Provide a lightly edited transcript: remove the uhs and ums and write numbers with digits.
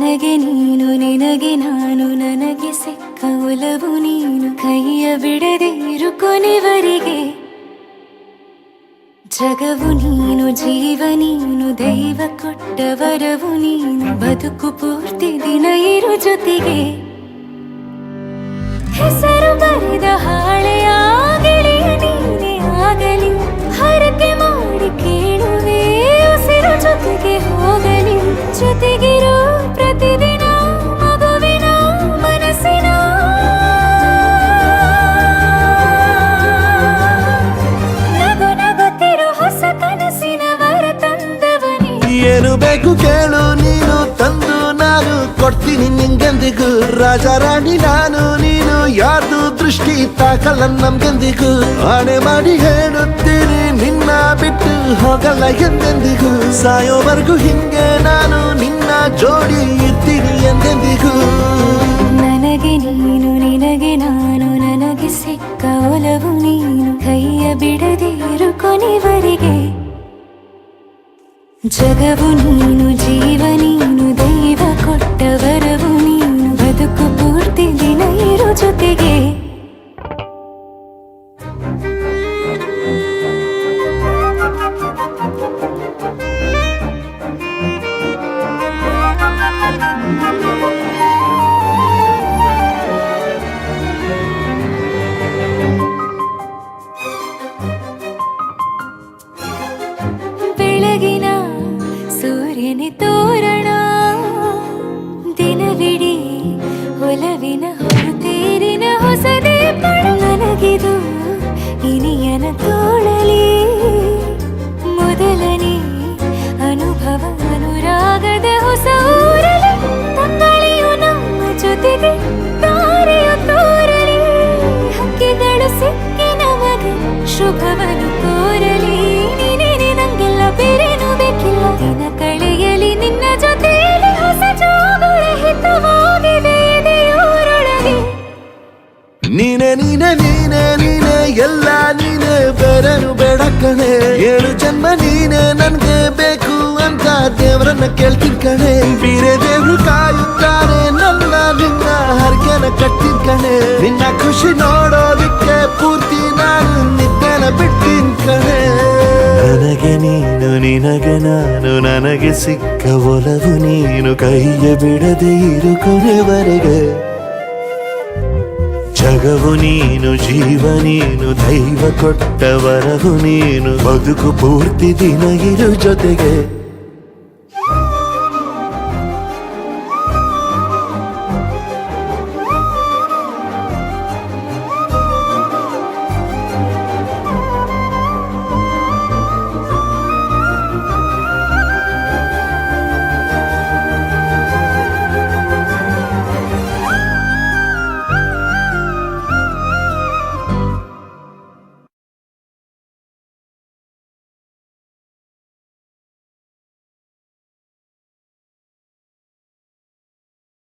ನನಗೆ ನೀನು ನಿನಗೆ ನಾನು ನನಗೆ ಸಿಕ್ಕ ಒಲವು ನೀನು ಕೈಯ ಬಿಡದೆ ಇರು ಕೊನೆವರೆಗೆ ಜಗವು ನೀನು ಜೀವ ನೀನು ದೈವ ಕೊಟ್ಟ ವರವು ನೀನು ಬದುಕು ಪೂರ್ತಿ ದಿನ ಇರು ಜೊತೆಗೆ ಹೆಸರು ಬರೆದ ಹಾಳೆಯ ಗೆಳೆಯ ನೀನೇ ಆಗಲಿ ಹರಕೆ ಮಾಡಿ ಕೇಳುವೆ ಉಸಿರು ಜೊತೆಗೆ ಹೋಗಲಿ ಜೊತೆಗಿರೋ ಪ್ರತಿದಿನ ಮಗುವಿನ ಮನಸ್ಸಿನ ನಗು ನಗುತ್ತಿರೋ ಹೊಸ ಕನಸಿನ ವರ ತಂದವನೇ ಏನು ಬೇಕು ಕೇಳು ನೀನು ತಂದು ನಾನು ಕೊಡ್ತೀನಿ ನಿಂಗೆಂದಿಗೂ ರಾಜ ರಾಣಿ ನಾನು ನೀನು ಯಾರ್ದು ದೃಷ್ಟಿ ತಾಕಲ್ಲ ನಮ್ಗೆಂದಿಗೂ ಆಣೆ ಮಾಡಿ ಹೇಳುತ್ತೀನಿ ನಿನ್ನ ಬಿಟ್ಟು ಹೋಗಲ್ಲ ಎಂದೆಂದಿಗೂ ಸಾಯೋವರೆಗೂ ಹಿಂಗೆ ನಾನು ನಿನ್ನ ಜೋಡಿ ಇರ್ತೀನಿ ಎಂದೆಂದಿಗೂ ನನಗೆ ನೀನು ನಿನಗೆ ನಾನು ನನಗೆ ಸಿಕ್ಕ ಒಲವು ನೀನು ಕೈಯ ಬಿಡದೆ ಇರು ಕೊನೆವರೆಗೆ ಜಗವು ನೀನು ಜೀವ ನೀನು ದೈವ ಕೊಟ್ಟ ವರವು ನೀನು ಬದುಕು ಪೂರ್ತಿ ದಿನ ಇರು ಜೊತೆಗೆ ಬೆಳಗಿನ ಸೂರ್ಯನೇ ತೋರಣ ದಿನವಿಡೀ ಒಲವಿನ ಹೊರತೇರಿನ ಹೊಸದೇ ಪಡ ನನಗಿದು ಇನಿಯನ ತೋಳಲಿ ಮೊದಲನೇ ಅನುಭವ ಅನುರಾಗದ ಹೊಸ ಊರಲಿ ತಂಗಳಿಯು ನಮ್ಮ ಜೊತೆಗೆ ತಾರೆಯು ತೋರಲಿ ಹಕ್ಕಿಗಳು ಸಿಕ್ಕಿ ನಮಗೆ ಶುಭವನ್ನು ಕೋರಲಿ ಬೇರೇನು ಬೇಕಿಲ್ಲ ದಿನ ಕಳೆಯಲಿ ನಿನ್ನ ಜೊತೆಯಲ್ಲಿ ಹೊಸ ಜೋಗುಳ ಹಿತವಾಗಿದೆ ಇದೆಯೂರೊಳಗೆ ನೀನೆ ನೀನೆ ನೀನೆ ನೀನೆ ಎಲ್ಲ ನೀನೆ ಬೇರೆನು ಬೇಡ ಕಣೆ 7 ಜನ್ಮ ನೀನೆ ನನ್ಗೆ ಬೇಕು ಅಂತ ದೇವರನ್ನ ಕೇಳ್ತೀನಿ ಕಣೆ ಬೇರೆ ದೇವ್ರು ಕಾಯುತ್ತಾರೆ ನನ್ನ ನಿನ್ನ ಹರಕೆನ ಕಟ್ತೀನಿ ಕಣೆ ನಿನ್ನ ಖುಷಿ ನೋಡೋದಿಕ್ಕೆ ಪೂರ್ತಿ ನಾನು ನಿದ್ದೆನ ಬಿಟ್ಟಿನ್ ಕಣೆ ನನಗೆ ನೀನು ನಿನಗೆ ನಾನು ನನಗೆ ಸಿಕ್ಕ ಒಲವು ನೀನು ಕೈಯ ಬಿಡದೆ ಇರು ಕೊನೆವರೆಗೆ ಜಗವು ನೀನು ಜೀವ ನೀನು ದೈವ ಕೊಟ್ಟ ವರವು ನೀನು ಬದುಕು ಪೂರ್ತಿ ದಿನ ಇರು ಜೊತೆಗೆ